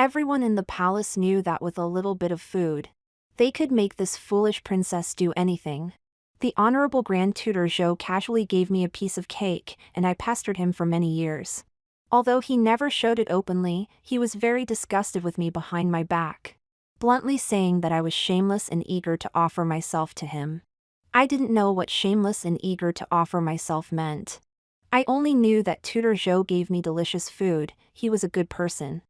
Everyone in the palace knew that with a little bit of food, they could make this foolish princess do anything. The Honorable Grand Tutor Zhou casually gave me a piece of cake, and I pestered him for many years. Although he never showed it openly, he was very disgusted with me behind my back, bluntly saying that I was shameless and eager to offer myself to him. I didn't know what shameless and eager to offer myself meant. I only knew that Tutor Zhou gave me delicious food. He was a good person.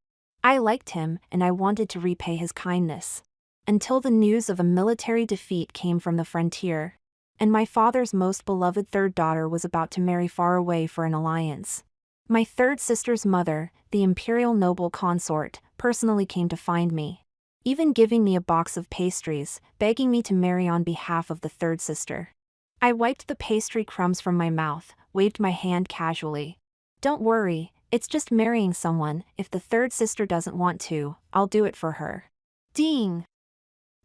I liked him, and I wanted to repay his kindness. Until the news of a military defeat came from the frontier, and my father's most beloved third daughter was about to marry far away for an alliance. My third sister's mother, the imperial noble consort, personally came to find me, even giving me a box of pastries, begging me to marry on behalf of the third sister. I wiped the pastry crumbs from my mouth, waved my hand casually. Don't worry, it's just marrying someone. If the third sister doesn't want to, I'll do it for her. Ding!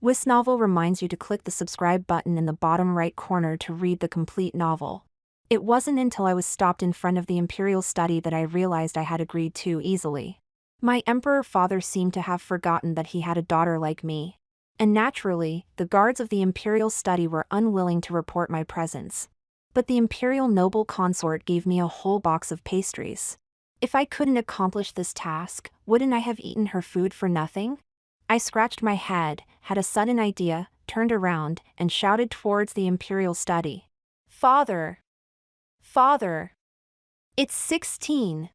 This novel reminds you to click the subscribe button in the bottom right corner to read the complete novel. It wasn't until I was stopped in front of the imperial study that I realized I had agreed too easily. My emperor father seemed to have forgotten that he had a daughter like me. And naturally, the guards of the imperial study were unwilling to report my presence. But the imperial noble consort gave me a whole box of pastries. If I couldn't accomplish this task, wouldn't I have eaten her food for nothing? I scratched my head, had a sudden idea, turned around, and shouted towards the imperial study. Father! Father! It's 16!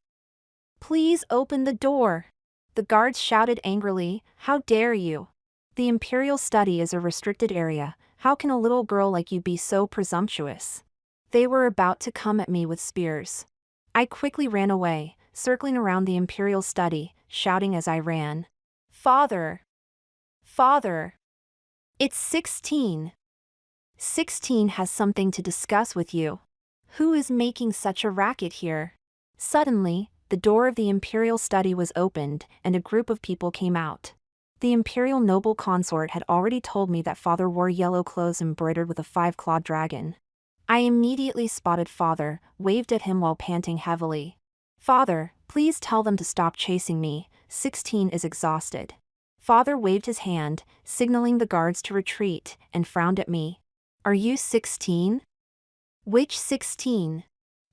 Please open the door! The guards shouted angrily, How dare you! The imperial study is a restricted area. How can a little girl like you be so presumptuous? They were about to come at me with spears. I quickly ran away, circling around the imperial study, shouting as I ran. Father! Father! It's 16! 16 has something to discuss with you. Who is making such a racket here? Suddenly, the door of the imperial study was opened, and a group of people came out. The imperial noble consort had already told me that father wore yellow clothes embroidered with a 5-clawed dragon. I immediately spotted father, waved at him while panting heavily. Father, please tell them to stop chasing me. 16 is exhausted. Father waved his hand, signaling the guards to retreat, and frowned at me. Are you 16? Which 16?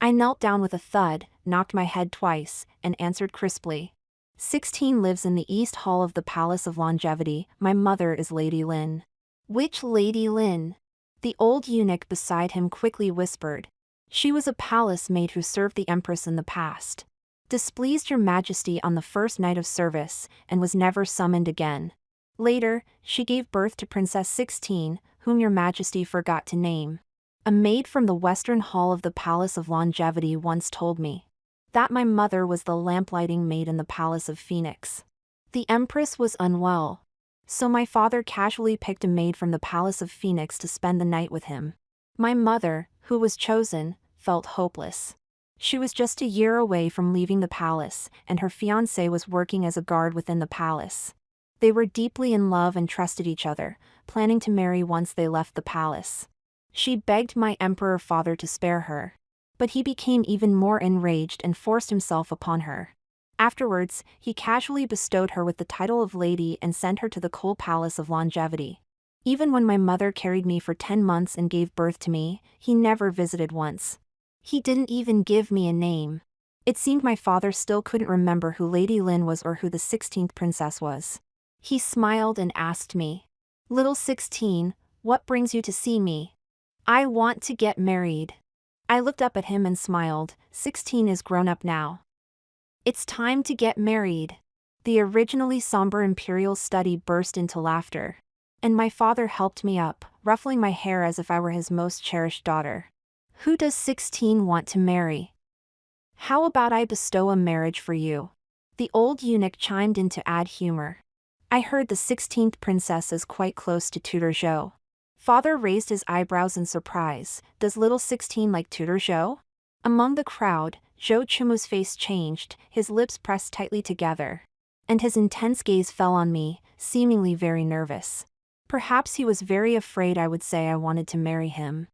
I knelt down with a thud, knocked my head twice, and answered crisply. 16 lives in the East Hall of the Palace of Longevity. My mother is Lady Lin. Which Lady Lin? The old eunuch beside him quickly whispered. She was a palace maid who served the Empress in the past. Displeased your majesty on the first night of service, and was never summoned again. Later, she gave birth to Princess 16, whom your majesty forgot to name. A maid from the Western Hall of the Palace of Longevity once told me that my mother was the lamplighting maid in the Palace of Phoenix. The Empress was unwell, so my father casually picked a maid from the Palace of Phoenix to spend the night with him. My mother, who was chosen, felt hopeless. She was just a year away from leaving the palace, and her fiancé was working as a guard within the palace. They were deeply in love and trusted each other, planning to marry once they left the palace. She begged my emperor father to spare her, but he became even more enraged and forced himself upon her. Afterwards, he casually bestowed her with the title of lady and sent her to the coal palace of Longevity. Even when my mother carried me for 10 months and gave birth to me, he never visited once. He didn't even give me a name. It seemed my father still couldn't remember who Lady Lin was or who the 16th princess was. He smiled and asked me, Little 16, what brings you to see me? I want to get married. I looked up at him and smiled. 16 is grown up now. It's time to get married. The originally somber imperial study burst into laughter, and my father helped me up, ruffling my hair as if I were his most cherished daughter. Who does 16 want to marry? How about I bestow a marriage for you? The old eunuch chimed in to add humor. I heard the 16th princess is quite close to Tutor Zhou. Father raised his eyebrows in surprise. Does little 16 like Tutor Zhou? Among the crowd, Zhou Chumu's face changed, his lips pressed tightly together, and his intense gaze fell on me, seemingly very nervous. Perhaps he was very afraid I would say I wanted to marry him.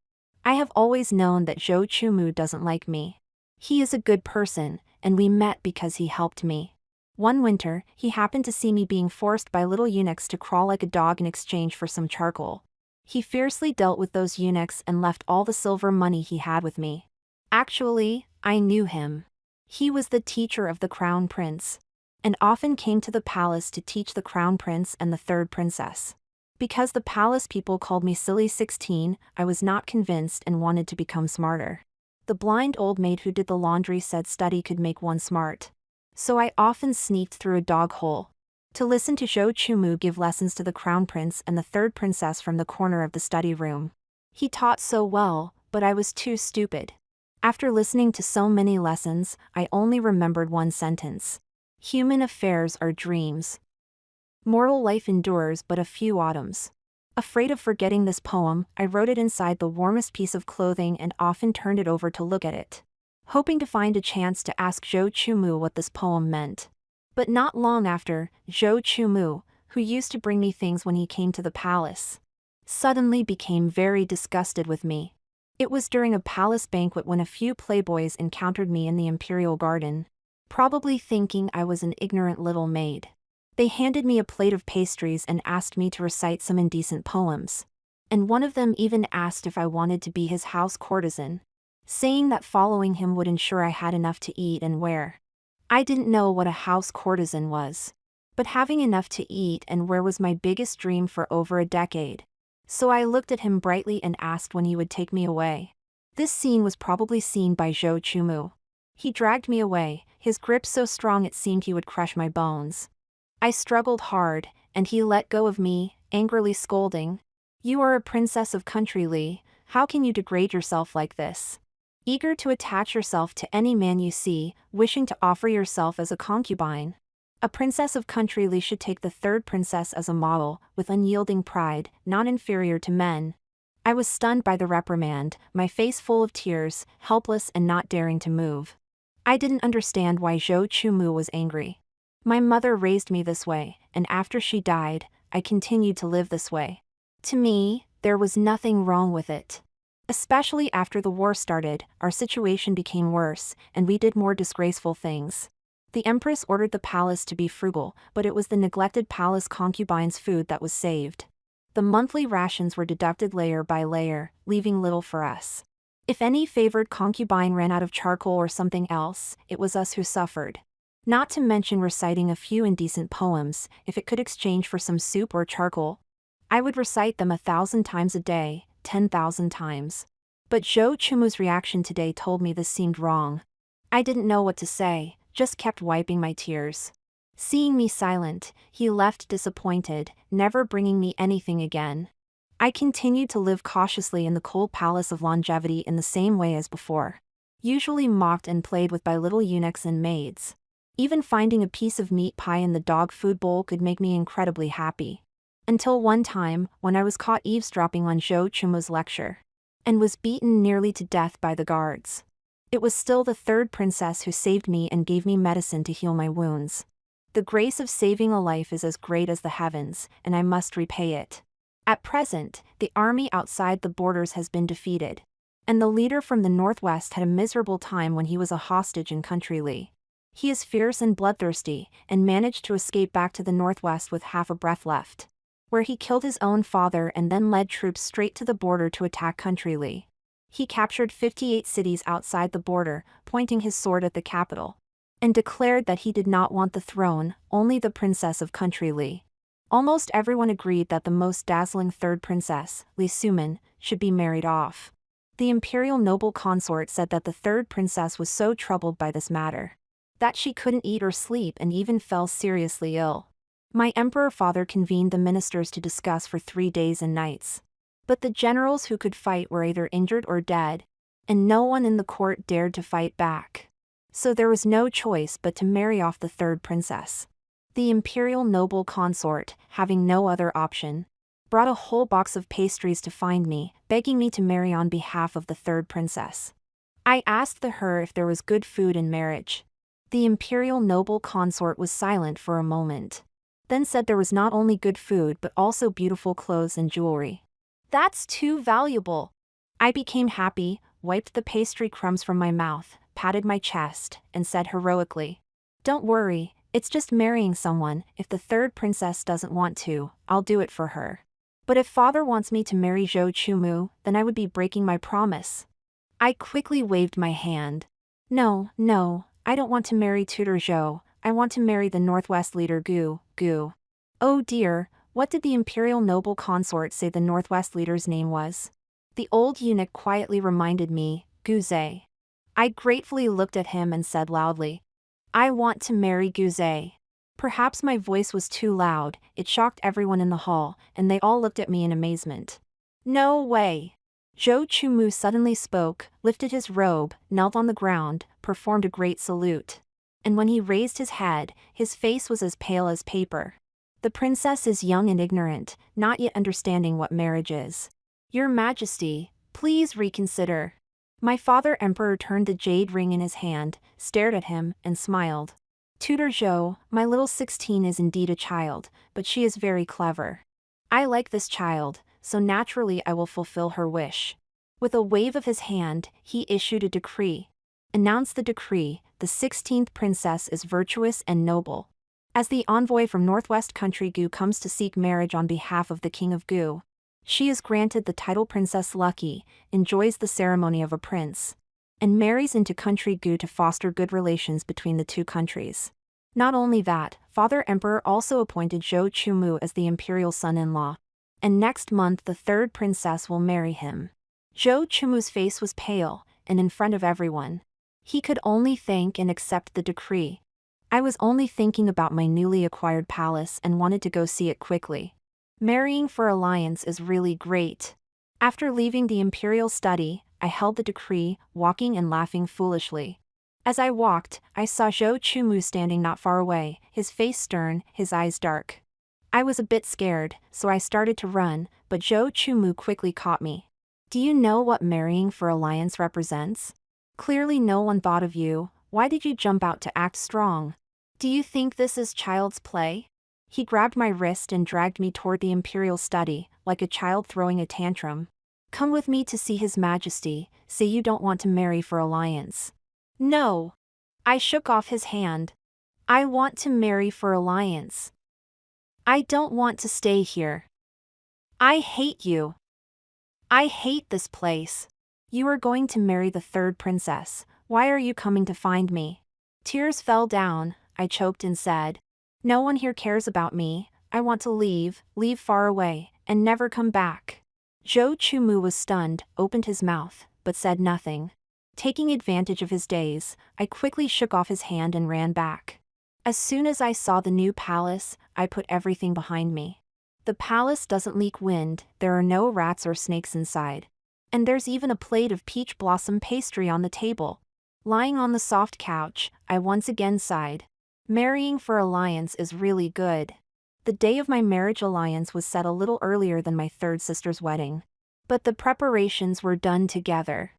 I have always known that Zhou Chumu doesn't like me. He is a good person, and we met because he helped me. One winter, he happened to see me being forced by little eunuchs to crawl like a dog in exchange for some charcoal. He fiercely dealt with those eunuchs and left all the silver money he had with me. Actually, I knew him. He was the teacher of the crown prince, and often came to the palace to teach the crown prince and the third princess. Because the palace people called me Silly 16, I was not convinced and wanted to become smarter. The blind old maid who did the laundry said study could make one smart. So I often sneaked through a dog hole to listen to Zhou Chumu give lessons to the crown prince and the third princess from the corner of the study room. He taught so well, but I was too stupid. After listening to so many lessons, I only remembered one sentence. Human affairs are dreams. Mortal life endures but a few autumns. Afraid of forgetting this poem, I wrote it inside the warmest piece of clothing and often turned it over to look at it, hoping to find a chance to ask Zhou Chumu what this poem meant. But not long after, Zhou Chumu, who used to bring me things when he came to the palace, suddenly became very disgusted with me. It was during a palace banquet when a few playboys encountered me in the imperial garden, probably thinking I was an ignorant little maid. They handed me a plate of pastries and asked me to recite some indecent poems. And one of them even asked if I wanted to be his house courtesan, saying that following him would ensure I had enough to eat and wear. I didn't know what a house courtesan was, but having enough to eat and wear was my biggest dream for over a decade. So I looked at him brightly and asked when he would take me away. This scene was probably seen by Zhou Chumu. He dragged me away, his grip so strong it seemed he would crush my bones. I struggled hard, and he let go of me, angrily scolding, "You are a princess of country Li, how can you degrade yourself like this? Eager to attach yourself to any man you see, wishing to offer yourself as a concubine. A princess of country Li should take the third princess as a model, with unyielding pride, not inferior to men." I was stunned by the reprimand, my face full of tears, helpless and not daring to move. I didn't understand why Zhou Chumu was angry. My mother raised me this way, and after she died, I continued to live this way. To me, there was nothing wrong with it. Especially after the war started, our situation became worse, and we did more disgraceful things. The empress ordered the palace to be frugal, but it was the neglected palace concubines' food that was saved. The monthly rations were deducted layer by layer, leaving little for us. If any favored concubine ran out of charcoal or something else, it was us who suffered. Not to mention reciting a few indecent poems, if it could exchange for some soup or charcoal. I would recite them 1,000 times a day, 10,000 times. But Zhou Chumu's reaction today told me this seemed wrong. I didn't know what to say, just kept wiping my tears. Seeing me silent, he left disappointed, never bringing me anything again. I continued to live cautiously in the cold palace of longevity in the same way as before, usually mocked and played with by little eunuchs and maids. Even finding a piece of meat pie in the dog food bowl could make me incredibly happy. Until one time, when I was caught eavesdropping on Zhou Chumu's lecture, and was beaten nearly to death by the guards. It was still the third princess who saved me and gave me medicine to heal my wounds. The grace of saving a life is as great as the heavens, and I must repay it. At present, the army outside the borders has been defeated, and the leader from the northwest had a miserable time when he was a hostage in country Li. He is fierce and bloodthirsty, and managed to escape back to the northwest with half a breath left, where he killed his own father and then led troops straight to the border to attack country Li. He captured 58 cities outside the border, pointing his sword at the capital, and declared that he did not want the throne, only the princess of country Li. Almost everyone agreed that the most dazzling third princess, Li Suman, should be married off. The imperial noble consort said that the third princess was so troubled by this matter that she couldn't eat or sleep and even fell seriously ill. My emperor father convened the ministers to discuss for 3 days and nights. But the generals who could fight were either injured or dead, and no one in the court dared to fight back. So there was no choice but to marry off the third princess. The imperial noble consort, having no other option, brought a whole box of pastries to find me, begging me to marry on behalf of the third princess. I asked her if there was good food in marriage. The imperial noble consort was silent for a moment, then said there was not only good food but also beautiful clothes and jewelry. That's too valuable. I became happy, wiped the pastry crumbs from my mouth, patted my chest, and said heroically, "Don't worry, It's just marrying someone. If the third princess doesn't want to, I'll do it for her. But if father wants me to marry Zhou Chumu, then I would be breaking my promise. I quickly waved my hand. No, no, I don't want to marry Tutor Zhou. I want to marry the Northwest leader Gu. Oh dear, what did the imperial noble consort say the Northwest leader's name was? The old eunuch quietly reminded me, Guze. I gratefully looked at him and said loudly, I want to marry Guze. Perhaps my voice was too loud, it shocked everyone in the hall, and they all looked at me in amazement. No way. Zhou Chumu suddenly spoke, lifted his robe, knelt on the ground, performed a great salute. And when he raised his head, his face was as pale as paper. The princess is young and ignorant, not yet understanding what marriage is. Your Majesty, please reconsider. My father emperor turned the jade ring in his hand, stared at him, and smiled. Tutor Zhou, my little 16 is indeed a child, but she is very clever. I like this child, so naturally I will fulfill her wish. With a wave of his hand, he issued a decree. Announce the decree, the 16th princess is virtuous and noble. As the envoy from Northwest Country Gu comes to seek marriage on behalf of the King of Gu, she is granted the title Princess Lucky, enjoys the ceremony of a prince, and marries into Country Gu to foster good relations between the two countries. Not only that, Father Emperor also appointed Zhou Chumu as the imperial son-in-law. And next month the third princess will marry him. Zhou Chumu's face was pale, and in front of everyone, he could only thank and accept the decree. I was only thinking about my newly acquired palace and wanted to go see it quickly. Marrying for alliance is really great. After leaving the imperial study, I held the decree, walking and laughing foolishly. As I walked, I saw Zhou Chumu standing not far away, his face stern, his eyes dark. I was a bit scared, so I started to run, but Zhou Chumu quickly caught me. Do you know what marrying for alliance represents? Clearly no one thought of you. Why did you jump out to act strong? Do you think this is child's play? He grabbed my wrist and dragged me toward the imperial study, like a child throwing a tantrum. Come with me to see His Majesty, say you don't want to marry for alliance. No. I shook off his hand. I want to marry for alliance. I don't want to stay here. I hate you. I hate this place. You are going to marry the third princess. Why are you coming to find me? Tears fell down, I choked and said. No one here cares about me. I want to leave far away, and never come back. Zhou Chumu was stunned, opened his mouth, but said nothing. Taking advantage of his daze, I quickly shook off his hand and ran back. As soon as I saw the new palace, I put everything behind me. The palace doesn't leak wind, there are no rats or snakes inside. And there's even a plate of peach blossom pastry on the table. Lying on the soft couch, I once again sighed. Marrying for alliance is really good. The day of my marriage alliance was set a little earlier than my third sister's wedding. But the preparations were done together.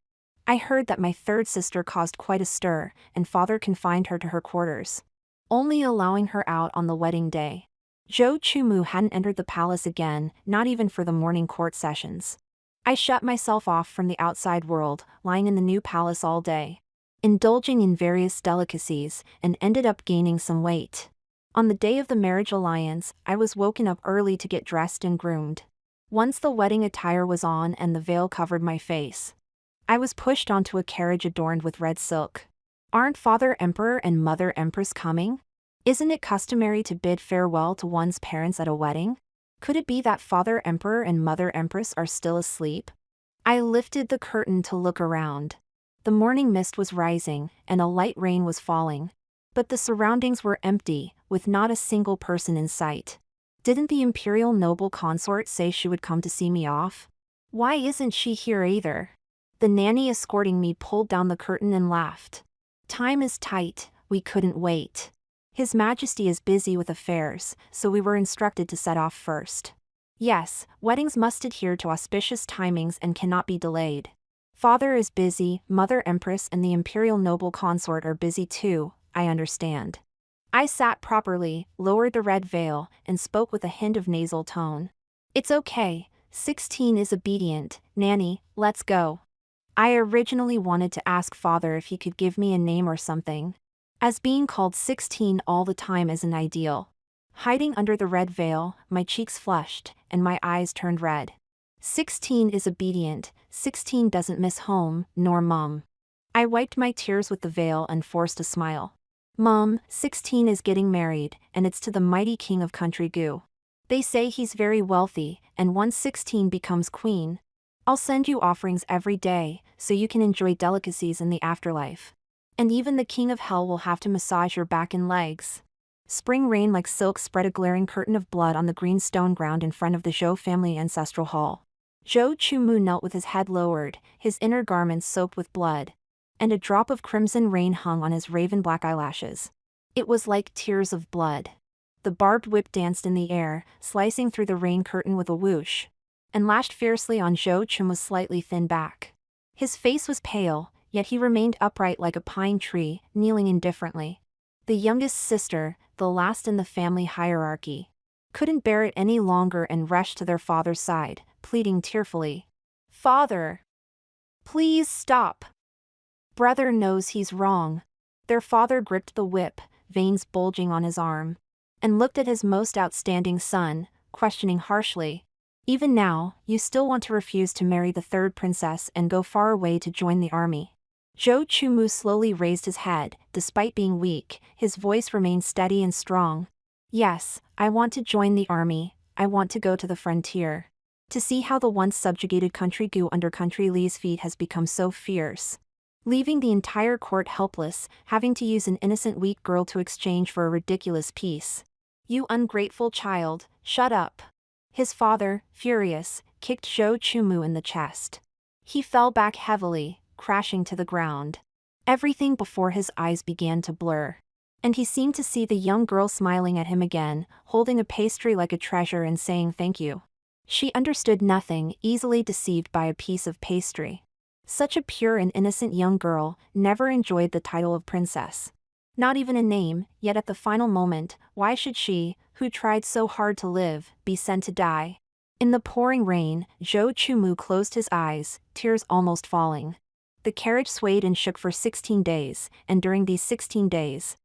I heard that my third sister caused quite a stir, and father confined her to her quarters, only allowing her out on the wedding day. Zhou Chumu hadn't entered the palace again, not even for the morning court sessions. I shut myself off from the outside world, lying in the new palace all day, indulging in various delicacies, and ended up gaining some weight. On the day of the marriage alliance, I was woken up early to get dressed and groomed. Once the wedding attire was on and the veil covered my face, I was pushed onto a carriage adorned with red silk. Aren't Father Emperor and Mother Empress coming? Isn't it customary to bid farewell to one's parents at a wedding? Could it be that Father Emperor and Mother Empress are still asleep? I lifted the curtain to look around. The morning mist was rising, and a light rain was falling. But the surroundings were empty, with not a single person in sight. Didn't the imperial noble consort say she would come to see me off? Why isn't she here either? The nanny escorting me pulled down the curtain and laughed. Time is tight, we couldn't wait. His Majesty is busy with affairs, so we were instructed to set off first. Yes, weddings must adhere to auspicious timings and cannot be delayed. Father is busy, Mother Empress and the imperial noble consort are busy too, I understand. I sat properly, lowered the red veil, and spoke with a hint of nasal tone. It's okay, 16 is obedient, nanny, let's go. I originally wanted to ask father if he could give me a name or something. as being called 16 all the time isn't ideal. Hiding under the red veil, my cheeks flushed, and my eyes turned red. 16 is obedient, 16 doesn't miss home, nor mum. I wiped my tears with the veil and forced a smile. Mum, 16 is getting married, and it's to the mighty king of country goo. They say he's very wealthy, and once 16 becomes queen, I'll send you offerings every day, so you can enjoy delicacies in the afterlife. And even the king of hell will have to massage your back and legs. Spring rain like silk spread a glaring curtain of blood on the green stone ground in front of the Zhou family ancestral hall. Zhou Chumu knelt with his head lowered, his inner garments soaked with blood, and a drop of crimson rain hung on his raven black eyelashes. It was like tears of blood. The barbed whip danced in the air, slicing through the rain curtain with a whoosh, and lashed fiercely on Zhou Chumu's slightly thin back. His face was pale, yet he remained upright like a pine tree, kneeling indifferently. The youngest sister, the last in the family hierarchy, couldn't bear it any longer and rushed to their father's side, pleading tearfully. "Father! Please stop! Brother knows he's wrong." Their father gripped the whip, veins bulging on his arm, and looked at his most outstanding son, questioning harshly. "Even now, you still want to refuse to marry the third princess and go far away to join the army?" Zhou Chumu slowly raised his head. Despite being weak, his voice remained steady and strong. "Yes, I want to join the army. I want to go to the frontier. To see how the once subjugated country Gu under country Li's feet has become so fierce. Leaving the entire court helpless, having to use an innocent weak girl to exchange for a ridiculous peace. You ungrateful child, shut up." His father, furious, kicked Zhou Chumu in the chest. He fell back heavily, crashing to the ground. Everything before his eyes began to blur, and he seemed to see the young girl smiling at him again, holding a pastry like a treasure and saying thank you. She understood nothing, easily deceived by a piece of pastry. Such a pure and innocent young girl never enjoyed the title of princess. Not even a name, yet at the final moment, why should she, who tried so hard to live, be sent to die? In the pouring rain, Zhou Chumu closed his eyes, tears almost falling. The carriage swayed and shook for 16 days, and during these 16 days,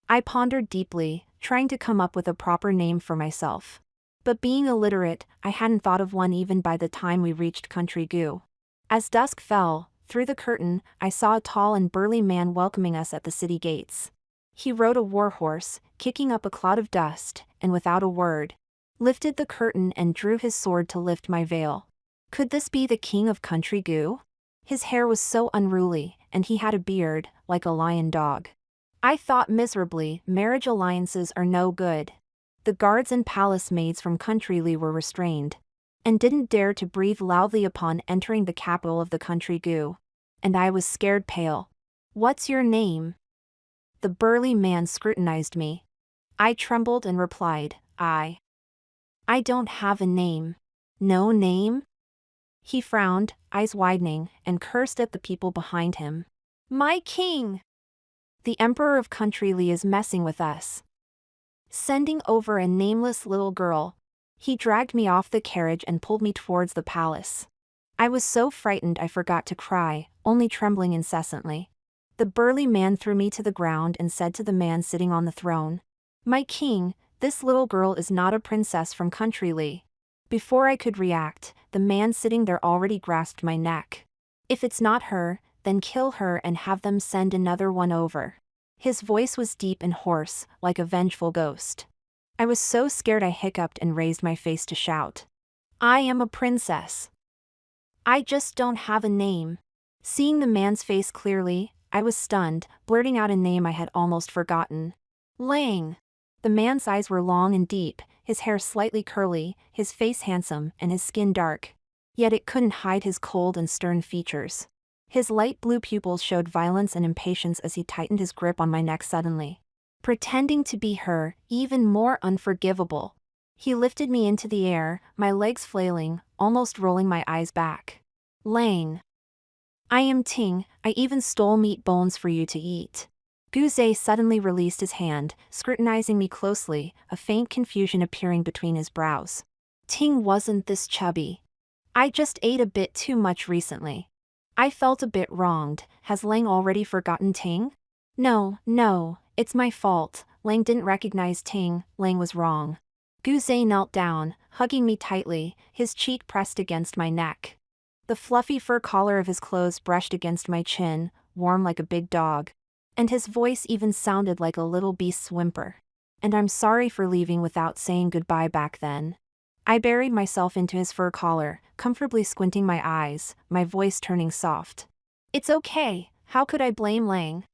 I pondered deeply, trying to come up with a proper name for myself. But being illiterate, I hadn't thought of one even by the time we reached country Gu. As dusk fell, through the curtain, I saw a tall and burly man welcoming us at the city gates. He rode a warhorse, kicking up a cloud of dust, and without a word, lifted the curtain and drew his sword to lift my veil. Could this be the king of country Gu? His hair was so unruly, and he had a beard, like a lion dog. I thought miserably, marriage alliances are no good. The guards and palace maids from country Li were restrained, and didn't dare to breathe loudly upon entering the capital of the country Gu. And I was scared pale. "What's your name?" The burly man scrutinized me. I trembled and replied, I don't have a name." "No name?" He frowned, eyes widening, and cursed at the people behind him. "My king! The emperor of country Li is messing with us. Sending over a nameless little girl." He dragged me off the carriage and pulled me towards the palace. I was so frightened I forgot to cry, only trembling incessantly. The burly man threw me to the ground and said to the man sitting on the throne, "My king, this little girl is not a princess from country Li." Before I could react, the man sitting there already grasped my neck. "If it's not her, then kill her and have them send another one over." His voice was deep and hoarse, like a vengeful ghost. I was so scared I hiccuped and raised my face to shout. "I am a princess. I just don't have a name." Seeing the man's face clearly, I was stunned, blurting out a name I had almost forgotten. "Lang." The man's eyes were long and deep, his hair slightly curly, his face handsome, and his skin dark. Yet it couldn't hide his cold and stern features. His light blue pupils showed violence and impatience as he tightened his grip on my neck suddenly. Pretending to be her, even more unforgivable. He lifted me into the air, my legs flailing, almost rolling my eyes back. "Lang. I am Ting, I even stole meat bones for you to eat." Guze suddenly released his hand, scrutinizing me closely, a faint confusion appearing between his brows. "Ting wasn't this chubby. I just ate a bit too much recently." I felt a bit wronged. Has Lang already forgotten Ting? No, It's my fault. Lang didn't recognize Ting. Lang was wrong. Guzay knelt down, hugging me tightly, his cheek pressed against my neck. The fluffy fur collar of his clothes brushed against my chin, warm like a big dog. And his voice even sounded like a little beast's whimper. And I'm sorry for leaving without saying goodbye back then. I buried myself into his fur collar, comfortably squinting my eyes, my voice turning soft. It's okay, how could I blame Lang?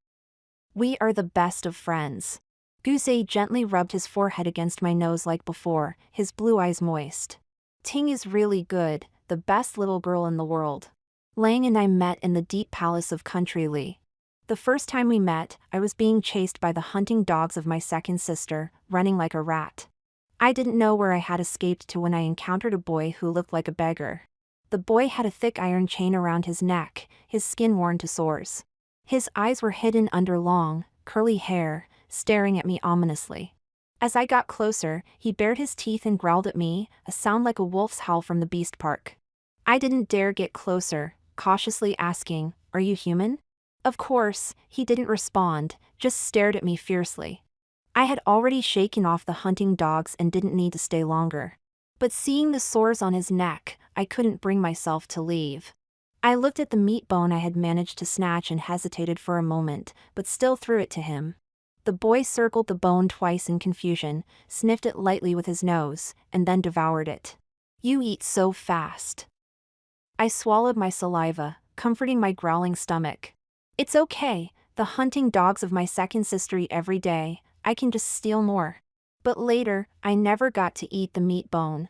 We are the best of friends. Guzay gently rubbed his forehead against my nose like before, his blue eyes moist. Ting is really good, the best little girl in the world. Lang and I met in the deep palace of Country Lee. The first time we met, I was being chased by the hunting dogs of my second sister, running like a rat. I didn't know where I had escaped to when I encountered a boy who looked like a beggar. The boy had a thick iron chain around his neck, his skin worn to sores. His eyes were hidden under long, curly hair, staring at me ominously. As I got closer, he bared his teeth and growled at me, a sound like a wolf's howl from the beast park. I didn't dare get closer, cautiously asking, "Are you human?" Of course, he didn't respond, just stared at me fiercely. I had already shaken off the hunting dogs and didn't need to stay longer. But seeing the sores on his neck, I couldn't bring myself to leave. I looked at the meat bone I had managed to snatch and hesitated for a moment, but still threw it to him. The boy circled the bone twice in confusion, sniffed it lightly with his nose, and then devoured it. You eat so fast. I swallowed my saliva, comforting my growling stomach. It's okay, the hunting dogs of my second sister eat every day, I can just steal more. But later, I never got to eat the meat bone.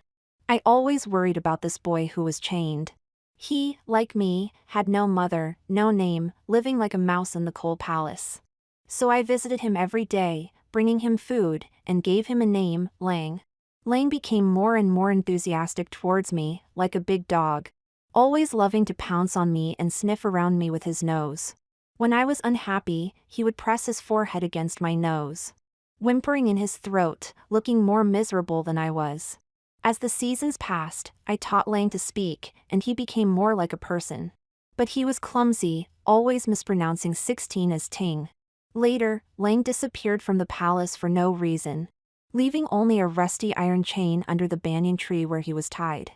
I always worried about this boy who was chained. He, like me, had no mother, no name, living like a mouse in the cold palace. So I visited him every day, bringing him food, and gave him a name, Lang. Lang became more and more enthusiastic towards me, like a big dog, always loving to pounce on me and sniff around me with his nose. When I was unhappy, he would press his forehead against my nose, whimpering in his throat, looking more miserable than I was. As the seasons passed, I taught Lang to speak, and he became more like a person. But he was clumsy, always mispronouncing 16 as Ting. Later, Lang disappeared from the palace for no reason, leaving only a rusty iron chain under the banyan tree where he was tied.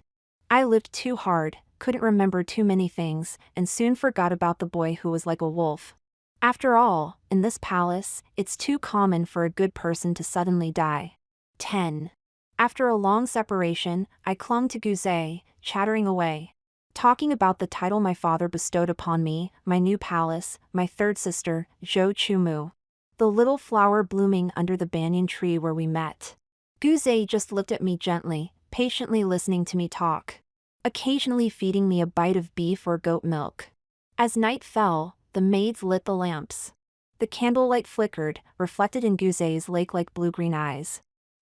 I lived too hard, couldn't remember too many things, and soon forgot about the boy who was like a wolf. After all, in this palace, it's too common for a good person to suddenly die. 10. After a long separation, I clung to Guzay, chattering away, talking about the title my father bestowed upon me, my new palace, my third sister, Zhou Chumu, the little flower blooming under the banyan tree where we met. Guzay just looked at me gently, patiently listening to me talk, occasionally feeding me a bite of beef or goat milk. As night fell, the maids lit the lamps. The candlelight flickered, reflected in Guzay's lake-like blue-green eyes.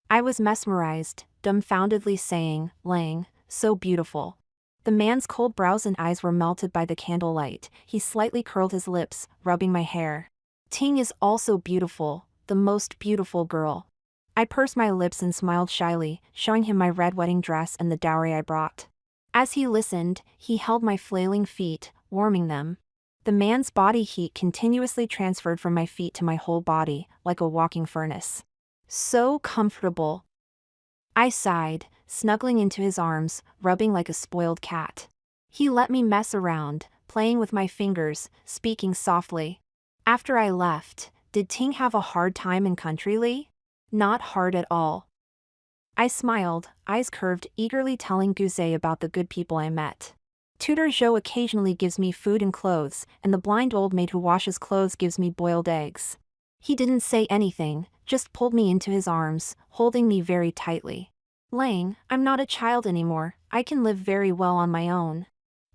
I was mesmerized, dumbfoundedly saying, Lang, so beautiful. The man's cold brows and eyes were melted by the candlelight. He slightly curled his lips, rubbing my hair. Ting is also beautiful, the most beautiful girl. I pursed my lips and smiled shyly, showing him my red wedding dress and the dowry I brought. As he listened, he held my flailing feet, warming them. The man's body heat continuously transferred from my feet to my whole body, like a walking furnace. So comfortable. I sighed, snuggling into his arms, rubbing like a spoiled cat. He let me mess around, playing with my fingers, speaking softly. After I left, did Ting have a hard time in Country Lee? Not hard at all. I smiled, eyes curved, eagerly telling Guzay about the good people I met. Tutor Zhou occasionally gives me food and clothes, and the blind old maid who washes clothes gives me boiled eggs. He didn't say anything, just pulled me into his arms, holding me very tightly. Lang, I'm not a child anymore, I can live very well on my own.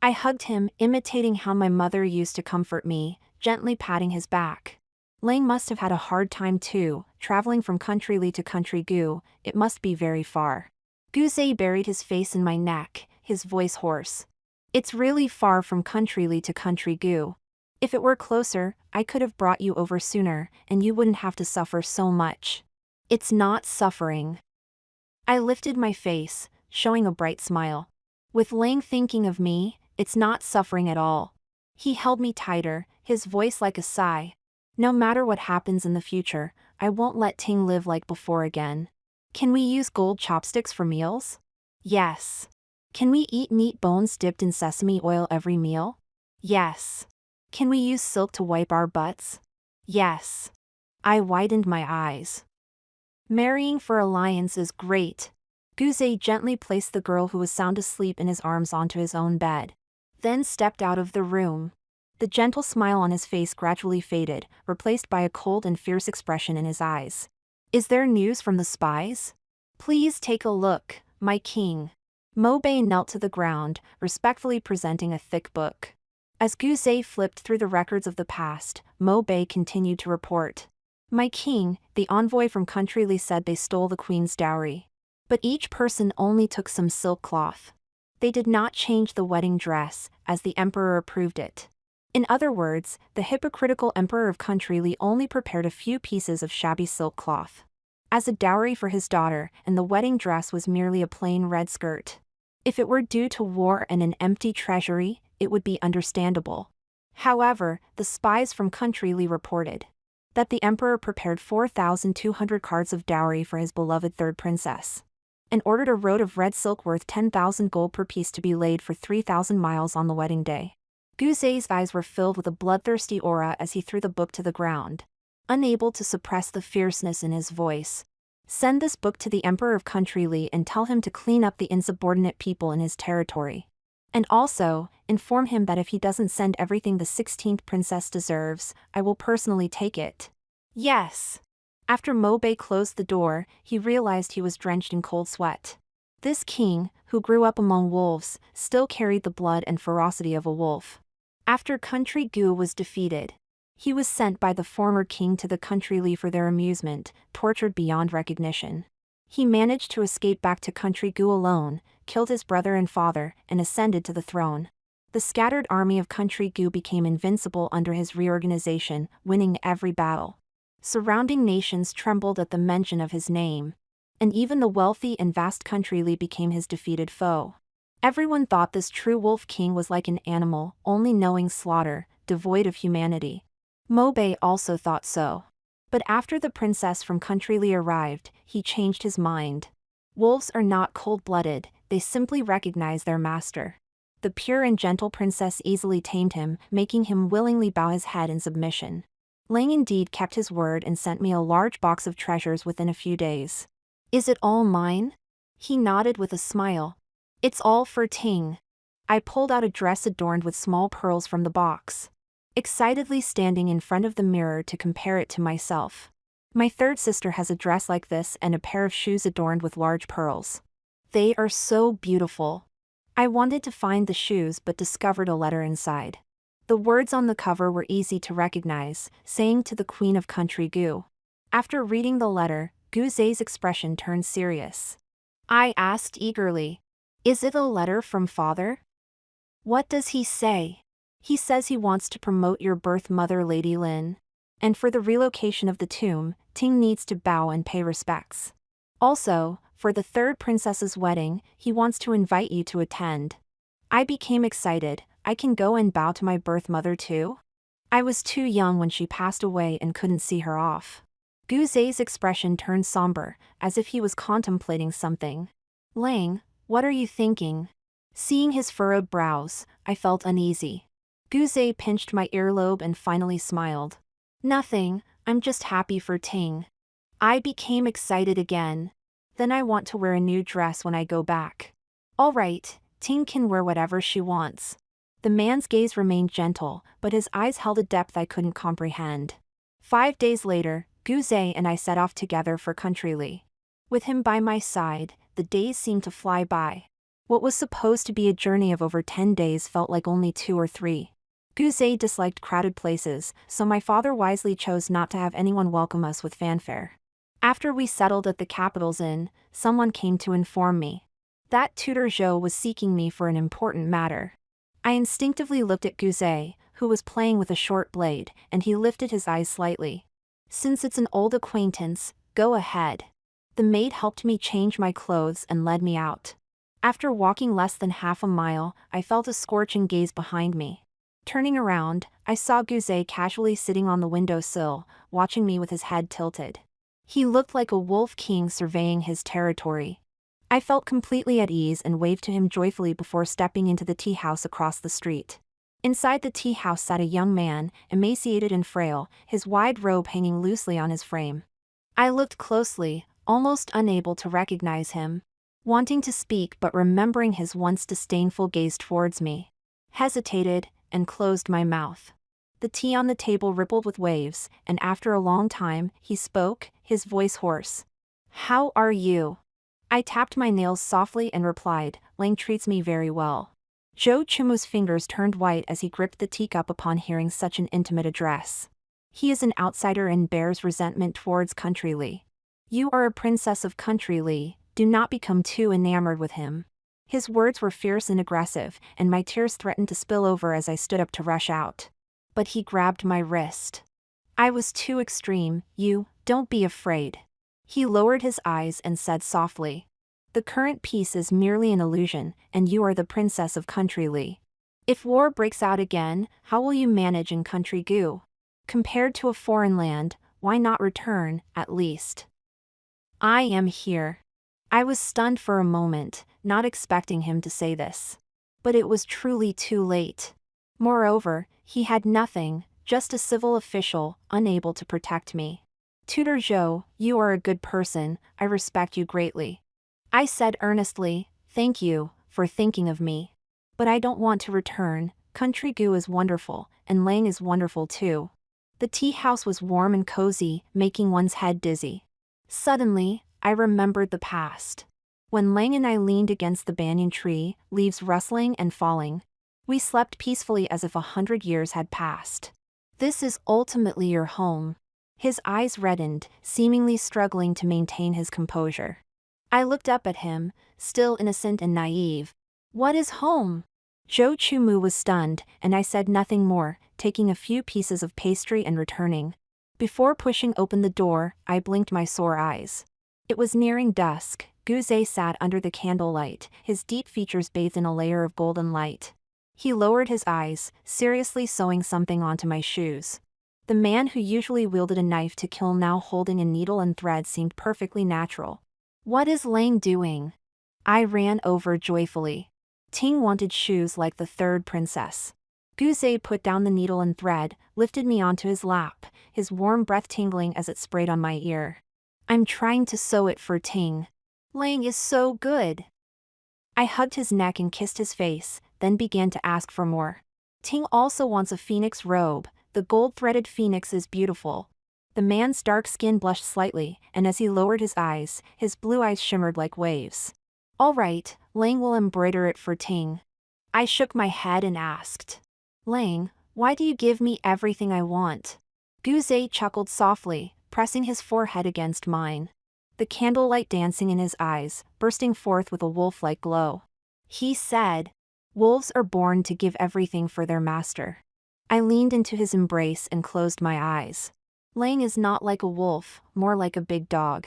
I hugged him, imitating how my mother used to comfort me, gently patting his back. Lang must have had a hard time too, traveling from Country Lee to Country Gu, it must be very far. Guzay buried his face in my neck, his voice hoarse. It's really far from Country Lee to Country Gu. If it were closer, I could have brought you over sooner, and you wouldn't have to suffer so much. It's not suffering. I lifted my face, showing a bright smile. With Lang thinking of me, it's not suffering at all. He held me tighter, his voice like a sigh. No matter what happens in the future, I won't let Ting live like before again. Can we use gold chopsticks for meals? Yes. Can we eat meat bones dipped in sesame oil every meal? Yes. Can we use silk to wipe our butts? Yes. I widened my eyes. Marrying for alliance is great. Guzé gently placed the girl who was sound asleep in his arms onto his own bed, then stepped out of the room. The gentle smile on his face gradually faded, replaced by a cold and fierce expression in his eyes. Is there news from the spies? Please take a look, my king. Mobei knelt to the ground, respectfully presenting a thick book. As Guzé flipped through the records of the past, Mobei continued to report. My king, the envoy from Country Li said they stole the queen's dowry. But each person only took some silk cloth. They did not change the wedding dress, as the emperor approved it. In other words, the hypocritical emperor of Country Li only prepared a few pieces of shabby silk cloth as a dowry for his daughter, and the wedding dress was merely a plain red skirt. If it were due to war and an empty treasury, it would be understandable. However, the spies from Country Li reported that the emperor prepared 4,200 cards of dowry for his beloved third princess, and ordered a road of red silk worth 10,000 gold per piece to be laid for 3,000 miles on the wedding day. Guzé's eyes were filled with a bloodthirsty aura as he threw the book to the ground, unable to suppress the fierceness in his voice. Send this book to the Emperor of Country Li and tell him to clean up the insubordinate people in his territory. And also, inform him that if he doesn't send everything the 16th princess deserves, I will personally take it. Yes. After Mobei closed the door, he realized he was drenched in cold sweat. This king, who grew up among wolves, still carried the blood and ferocity of a wolf. After Country Gu was defeated, he was sent by the former king to the Country Li for their amusement, tortured beyond recognition. He managed to escape back to Country Gu alone, killed his brother and father, and ascended to the throne. The scattered army of Country Gu became invincible under his reorganization, winning every battle. Surrounding nations trembled at the mention of his name, and even the wealthy and vast Country Li became his defeated foe. Everyone thought this true wolf king was like an animal, only knowing slaughter, devoid of humanity. Mobei also thought so. But after the princess from Country Li arrived, he changed his mind. Wolves are not cold-blooded, they simply recognize their master. The pure and gentle princess easily tamed him, making him willingly bow his head in submission. Lang indeed kept his word and sent me a large box of treasures within a few days. Is it all mine? He nodded with a smile. It's all for Ting. I pulled out a dress adorned with small pearls from the box, excitedly standing in front of the mirror to compare it to myself. My third sister has a dress like this and a pair of shoes adorned with large pearls. They are so beautiful. I wanted to find the shoes but discovered a letter inside. The words on the cover were easy to recognize, saying to the Queen of Country Gu. After reading the letter, Guzé's expression turned serious. I asked eagerly, "Is it a letter from father?" "What does he say?" "He says he wants to promote your birth mother Lady Lin. And for the relocation of the tomb, Ting needs to bow and pay respects. Also, for the third princess's wedding, he wants to invite you to attend." I became excited. I can go and bow to my birth mother too? I was too young when she passed away and couldn't see her off. Guzé's expression turned somber, as if he was contemplating something. Lang, what are you thinking? Seeing his furrowed brows, I felt uneasy. Guzé pinched my earlobe and finally smiled. Nothing, I'm just happy for Ting. I became excited again. Then I want to wear a new dress when I go back. All right, Ting can wear whatever she wants. The man's gaze remained gentle, but his eyes held a depth I couldn't comprehend. 5 days later, Guzé and I set off together for Country Li. With him by my side, the days seemed to fly by. What was supposed to be a journey of over 10 days felt like only 2 or 3. Guzé disliked crowded places, so my father wisely chose not to have anyone welcome us with fanfare. After we settled at the capital's inn, someone came to inform me that tutor Zhou was seeking me for an important matter. I instinctively looked at Guzé, who was playing with a short blade, and he lifted his eyes slightly. Since it's an old acquaintance, go ahead. The maid helped me change my clothes and led me out. After walking less than half a mile, I felt a scorching gaze behind me. Turning around, I saw Guzay casually sitting on the windowsill, watching me with his head tilted. He looked like a wolf king surveying his territory. I felt completely at ease and waved to him joyfully before stepping into the tea house across the street. Inside the tea house sat a young man, emaciated and frail, his wide robe hanging loosely on his frame. I looked closely, almost unable to recognize him. Wanting to speak but remembering his once disdainful gaze towards me, hesitated, and closed my mouth. The tea on the table rippled with waves, and after a long time, he spoke, his voice hoarse. "How are you?" I tapped my nails softly and replied, "Lang treats me very well." Zhou Chumu's fingers turned white as he gripped the teacup upon hearing such an intimate address. He is an outsider and bears resentment towards Country Li. You are a princess of Country Li, do not become too enamored with him. His words were fierce and aggressive, and my tears threatened to spill over as I stood up to rush out. But he grabbed my wrist. I was too extreme. "You, don't be afraid." He lowered his eyes and said softly, "The current peace is merely an illusion, and you are the princess of Country Li. If war breaks out again, how will you manage in Country Gu? Compared to a foreign land, why not return, at least? I am here." I was stunned for a moment, not expecting him to say this. But it was truly too late. Moreover, he had nothing, just a civil official, unable to protect me. "Tutor Zhou, you are a good person, I respect you greatly." I said earnestly, "Thank you, for thinking of me. But I don't want to return, Country Gu is wonderful, and Lang is wonderful too." The tea house was warm and cozy, making one's head dizzy. Suddenly, I remembered the past. When Lang and I leaned against the banyan tree, leaves rustling and falling. We slept peacefully as if 100 years had passed. "This is ultimately your home." His eyes reddened, seemingly struggling to maintain his composure. I looked up at him, still innocent and naive. "What is home?" Zhou Chumu was stunned, and I said nothing more, taking a few pieces of pastry and returning. Before pushing open the door, I blinked my sore eyes. It was nearing dusk. Guzay sat under the candlelight, his deep features bathed in a layer of golden light. He lowered his eyes, seriously sewing something onto my shoes. The man who usually wielded a knife to kill now holding a needle and thread seemed perfectly natural. "What is Lang doing?" I ran over joyfully. Ting wanted shoes like the third princess. Guzay put down the needle and thread, lifted me onto his lap, his warm breath tingling as it sprayed on my ear. "I'm trying to sew it for Ting. Lang is so good." I hugged his neck and kissed his face, then began to ask for more. "Ting also wants a phoenix robe, the gold-threaded phoenix is beautiful." The man's dark skin blushed slightly, and as he lowered his eyes, his blue eyes shimmered like waves. "All right, Lang will embroider it for Ting." I shook my head and asked, "Lang, why do you give me everything I want?" Guzay chuckled softly, pressing his forehead against mine. The candlelight dancing in his eyes, bursting forth with a wolf-like glow. He said, "Wolves are born to give everything for their master." I leaned into his embrace and closed my eyes. Lang is not like a wolf, more like a big dog.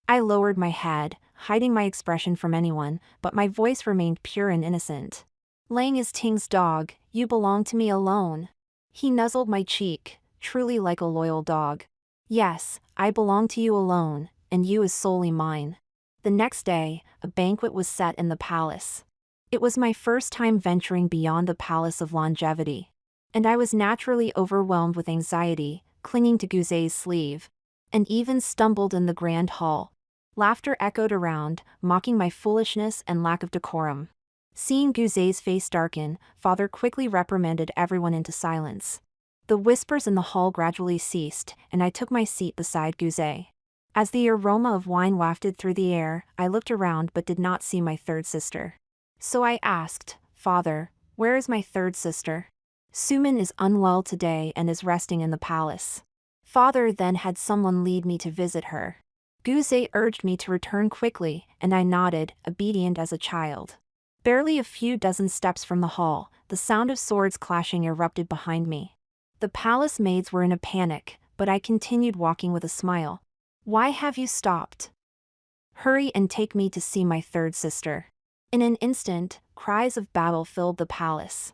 I lowered my head, hiding my expression from anyone, but my voice remained pure and innocent. "Lang is Ting's dog, you belong to me alone." He nuzzled my cheek, truly like a loyal dog. "Yes, I belong to you alone, and you is solely mine." The next day, a banquet was set in the palace. It was my first time venturing beyond the Palace of Longevity. And I was naturally overwhelmed with anxiety, clinging to Guzay's sleeve. And even stumbled in the grand hall. Laughter echoed around, mocking my foolishness and lack of decorum. Seeing Guzay's face darken, father quickly reprimanded everyone into silence. The whispers in the hall gradually ceased, and I took my seat beside Guzay. As the aroma of wine wafted through the air, I looked around but did not see my third sister. So I asked, "Father, where is my third sister?" "Suman is unwell today and is resting in the palace." Father then had someone lead me to visit her. Guzay urged me to return quickly, and I nodded, obedient as a child. Barely a few dozen steps from the hall, the sound of swords clashing erupted behind me. The palace maids were in a panic, but I continued walking with a smile. "Why have you stopped? Hurry and take me to see my third sister." In an instant, cries of battle filled the palace.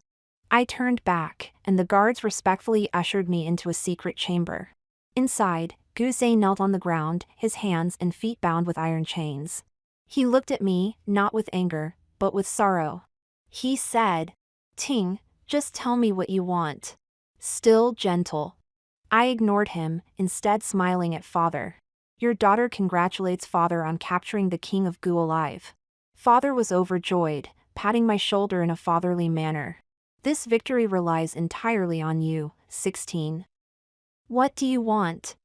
I turned back, and the guards respectfully ushered me into a secret chamber. Inside, Guzay knelt on the ground, his hands and feet bound with iron chains. He looked at me, not with anger, but with sorrow. He said, "Ting, just tell me what you want." Still gentle. I ignored him, instead smiling at Father. "Your daughter congratulates Father on capturing the King of Gu alive." Father was overjoyed, patting my shoulder in a fatherly manner. "This victory relies entirely on you." 16. "What do you want?"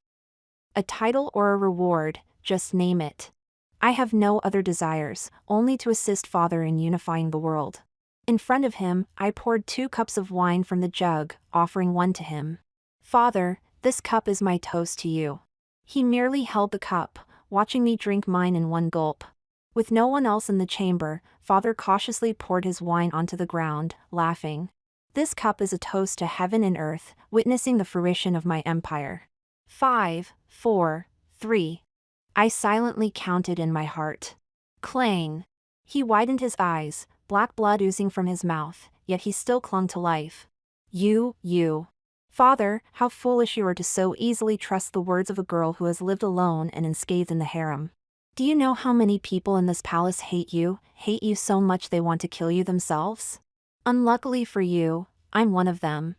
"A title or a reward, just name it. I have no other desires, only to assist Father in unifying the world." In front of him, I poured 2 cups of wine from the jug, offering one to him. "Father, this cup is my toast to you." He merely held the cup, watching me drink mine in one gulp. With no one else in the chamber, Father cautiously poured his wine onto the ground, laughing. "This cup is a toast to heaven and earth, witnessing the fruition of my empire." 5, 4, 3. I silently counted in my heart. Clang. He widened his eyes, black blood oozing from his mouth, yet he still clung to life. You. Father, how foolish you are to so easily trust the words of a girl who has lived alone and unscathed in the harem. Do you know how many people in this palace hate you so much they want to kill you themselves? Unluckily for you, I'm one of them.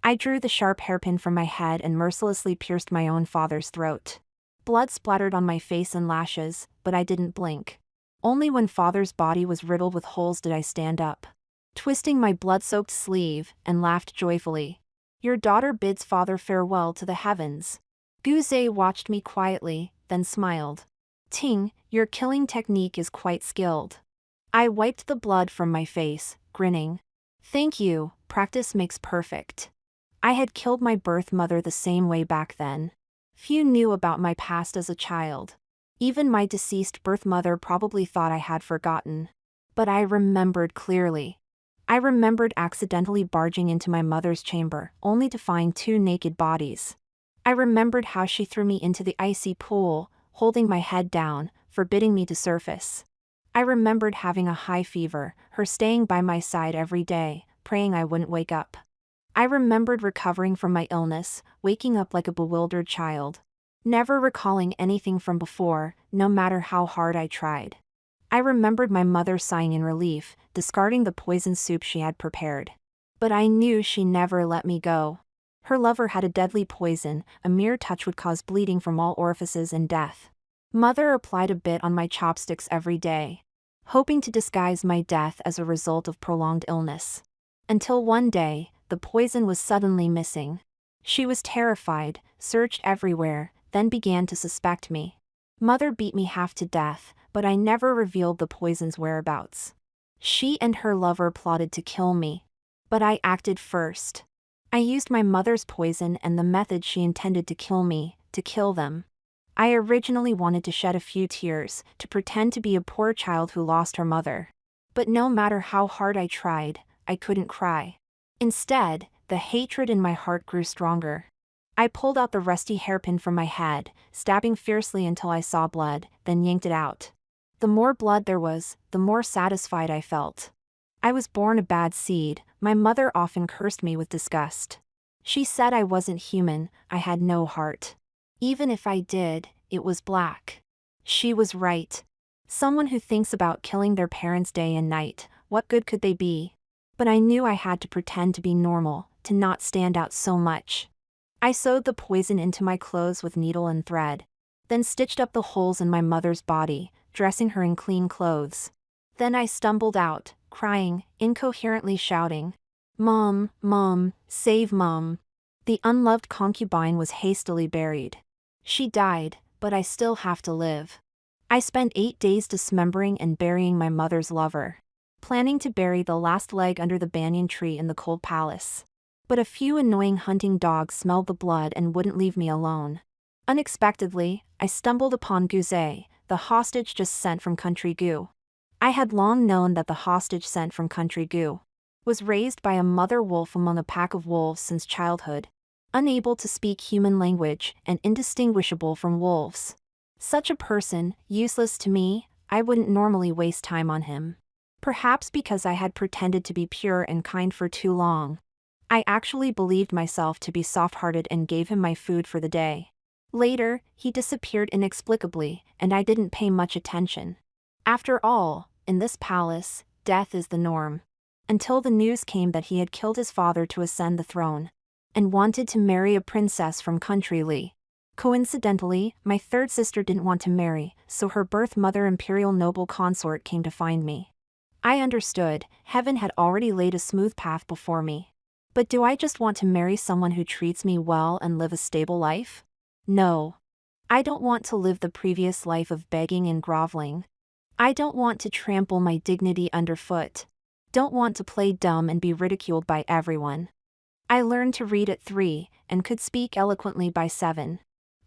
I drew the sharp hairpin from my head and mercilessly pierced my own father's throat. Blood splattered on my face and lashes, but I didn't blink. Only when Father's body was riddled with holes did I stand up, twisting my blood-soaked sleeve, and laughed joyfully. "Your daughter bids Father farewell to the heavens." Guzay watched me quietly, then smiled. "Ting, your killing technique is quite skilled." I wiped the blood from my face, grinning. "Thank you, practice makes perfect." I had killed my birth mother the same way back then. Few knew about my past as a child. Even my deceased birth mother probably thought I had forgotten. But I remembered clearly. I remembered accidentally barging into my mother's chamber, only to find 2 naked bodies. I remembered how she threw me into the icy pool, holding my head down, forbidding me to surface. I remembered having a high fever, her staying by my side every day, praying I wouldn't wake up. I remembered recovering from my illness, waking up like a bewildered child, never recalling anything from before, no matter how hard I tried. I remembered my mother sighing in relief, discarding the poison soup she had prepared. But I knew she never let me go. Her lover had a deadly poison, a mere touch would cause bleeding from all orifices and death. Mother applied a bit on my chopsticks every day, hoping to disguise my death as a result of prolonged illness. Until one day, the poison was suddenly missing. She was terrified, searched everywhere, then began to suspect me. Mother beat me half to death, but I never revealed the poison's whereabouts. She and her lover plotted to kill me. But I acted first. I used my mother's poison and the method she intended to kill me, to kill them. I originally wanted to shed a few tears, to pretend to be a poor child who lost her mother. But no matter how hard I tried, I couldn't cry. Instead, the hatred in my heart grew stronger. I pulled out the rusty hairpin from my head, stabbing fiercely until I saw blood, then yanked it out. The more blood there was, the more satisfied I felt. I was born a bad seed. My mother often cursed me with disgust. She said I wasn't human, I had no heart. Even if I did, it was black. She was right. Someone who thinks about killing their parents day and night, what good could they be? But I knew I had to pretend to be normal, to not stand out so much. I sewed the poison into my clothes with needle and thread, then stitched up the holes in my mother's body, dressing her in clean clothes. Then I stumbled out, crying, incoherently shouting, "Mom, Mom, save Mom." The unloved concubine was hastily buried. She died, but I still have to live. I spent 8 days dismembering and burying my mother's lover, planning to bury the last leg under the banyan tree in the cold palace. But a few annoying hunting dogs smelled the blood and wouldn't leave me alone. Unexpectedly, I stumbled upon Guzay, the hostage just sent from Country Gu. I had long known that the hostage sent from Country Gu was raised by a mother wolf among a pack of wolves since childhood, unable to speak human language and indistinguishable from wolves. Such a person, useless to me, I wouldn't normally waste time on him. Perhaps because I had pretended to be pure and kind for too long. I actually believed myself to be soft-hearted and gave him my food for the day. Later, he disappeared inexplicably, and I didn't pay much attention. After all, in this palace, death is the norm. Until the news came that he had killed his father to ascend the throne, and wanted to marry a princess from Country Lee. Coincidentally, my third sister didn't want to marry, so her birth mother imperial noble consort came to find me. I understood, heaven had already laid a smooth path before me. But do I just want to marry someone who treats me well and live a stable life? No. I don't want to live the previous life of begging and groveling. I don't want to trample my dignity underfoot. Don't want to play dumb and be ridiculed by everyone. I learned to read at 3, and could speak eloquently by 7.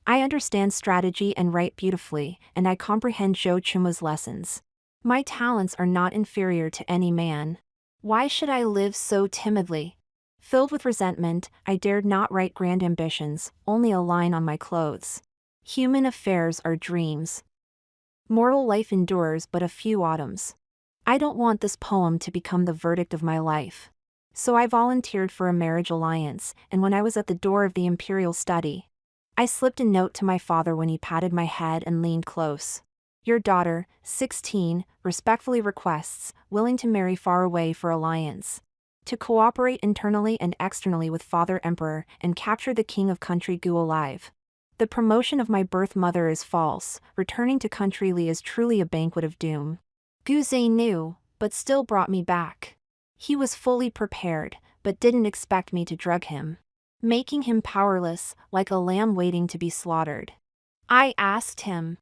I understand strategy and write beautifully, and I comprehend Jo Chuma's lessons. My talents are not inferior to any man. Why should I live so timidly? Filled with resentment, I dared not write grand ambitions, only a line on my clothes. Human affairs are dreams. Mortal life endures but a few autumns. I don't want this poem to become the verdict of my life. So I volunteered for a marriage alliance, and when I was at the door of the imperial study, I slipped a note to my father when he patted my head and leaned close. Your daughter, 16, respectfully requests, willing to marry far away for alliance. To cooperate internally and externally with Father Emperor and capture the King of Country Gu alive. The promotion of my birth mother is false, returning to Country Lee is truly a banquet of doom. Guze knew, but still brought me back. He was fully prepared, but didn't expect me to drug him, making him powerless, like a lamb waiting to be slaughtered. I asked him,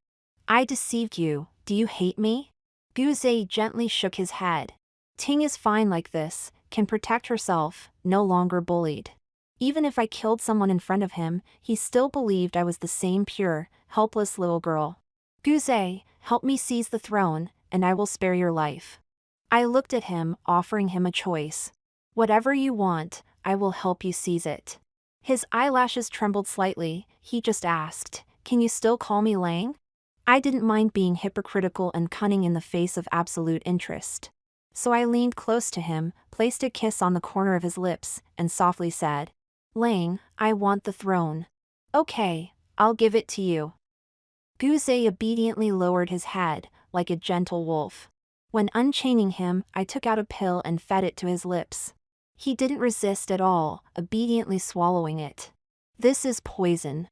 I deceived you, do you hate me? Guze gently shook his head. Ting is fine like this, can protect herself, no longer bullied. Even if I killed someone in front of him, he still believed I was the same pure, helpless little girl. Guze, help me seize the throne, and I will spare your life. I looked at him, offering him a choice. Whatever you want, I will help you seize it. His eyelashes trembled slightly, he just asked, can you still call me Lang? I didn't mind being hypocritical and cunning in the face of absolute interest. So I leaned close to him, placed a kiss on the corner of his lips, and softly said, Lang, I want the throne. Okay, I'll give it to you. Guze obediently lowered his head, like a gentle wolf. When unchaining him, I took out a pill and fed it to his lips. He didn't resist at all, obediently swallowing it. This is poison.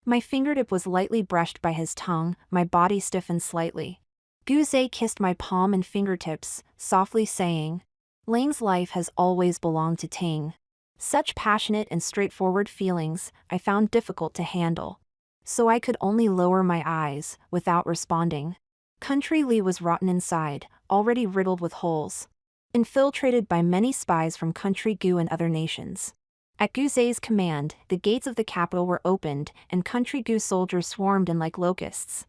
My fingertip was lightly brushed by his tongue, my body stiffened slightly. Guze kissed my palm and fingertips, softly saying, Lang's life has always belonged to Ting. Such passionate and straightforward feelings, I found difficult to handle. So I could only lower my eyes, without responding. Country Lee was rotten inside, already riddled with holes. Infiltrated by many spies from Country Gu and other nations. At Guze's command, the gates of the capital were opened, and Country Gu soldiers swarmed in like locusts.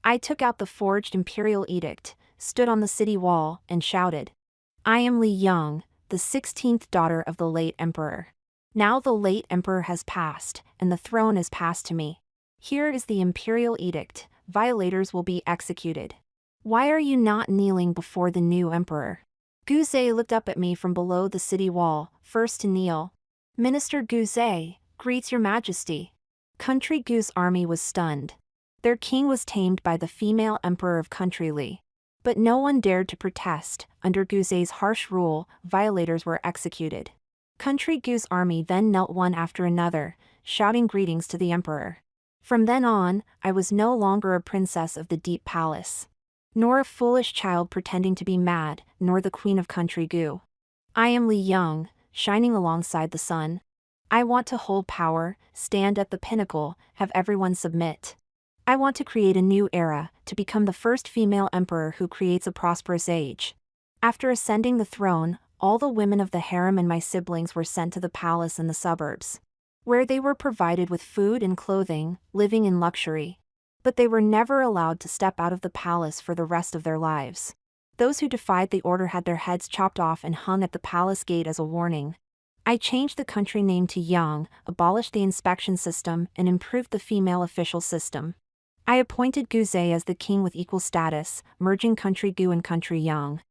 I took out the forged imperial edict, stood on the city wall, and shouted, I am Li Yang, the 16th daughter of the late emperor. Now the late emperor has passed, and the throne is passed to me. Here is the imperial edict, violators will be executed. Why are you not kneeling before the new emperor? Guze looked up at me from below the city wall, first to kneel. Minister Guze, greets your majesty. Country Gu's army was stunned. Their king was tamed by the female emperor of Country Lee. But no one dared to protest. Under Guze's harsh rule, violators were executed. Country Gu's army then knelt one after another, shouting greetings to the emperor. From then on, I was no longer a princess of the deep palace. Nor a foolish child pretending to be mad, nor the queen of Country Gu. I am Li Yang, shining alongside the sun. I want to hold power, stand at the pinnacle, have everyone submit. I want to create a new era, to become the first female emperor who creates a prosperous age. After ascending the throne, all the women of the harem and my siblings were sent to the palace in the suburbs, where they were provided with food and clothing, living in luxury. But they were never allowed to step out of the palace for the rest of their lives. Those who defied the order had their heads chopped off and hung at the palace gate as a warning. I changed the country name to Yang, abolished the inspection system, and improved the female official system. I appointed Guze as the king with equal status, merging Country Gu and Country Yang.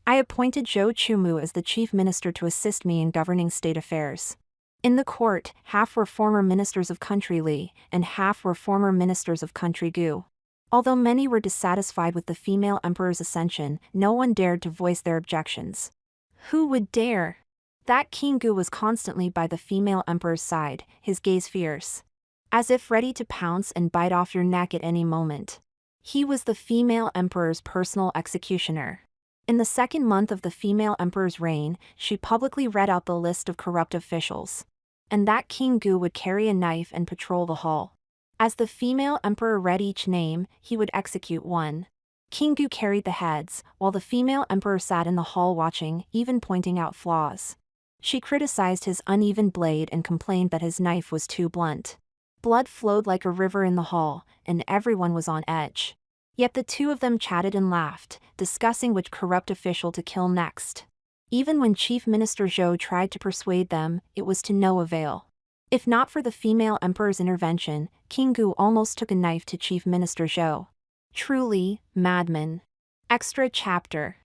I appointed Zhou Chumu as the chief minister to assist me in governing state affairs. In the court, half were former ministers of country Li, and half were former ministers of country Gu. Although many were dissatisfied with the female emperor's ascension, no one dared to voice their objections. Who would dare? That King Gu was constantly by the female emperor's side, his gaze fierce, as if ready to pounce and bite off your neck at any moment. He was the female emperor's personal executioner. In the second month of the female emperor's reign, she publicly read out the list of corrupt officials. And that King Gu would carry a knife and patrol the hall. As the female emperor read each name, he would execute one. King Gu carried the heads, while the female emperor sat in the hall watching, even pointing out flaws. She criticized his uneven blade and complained that his knife was too blunt. Blood flowed like a river in the hall, and everyone was on edge. Yet the two of them chatted and laughed, discussing which corrupt official to kill next. Even when Chief Minister Zhou tried to persuade them, it was to no avail. If not for the female emperor's intervention, King Gu almost took a knife to Chief Minister Zhou. Truly, madman. Extra chapter.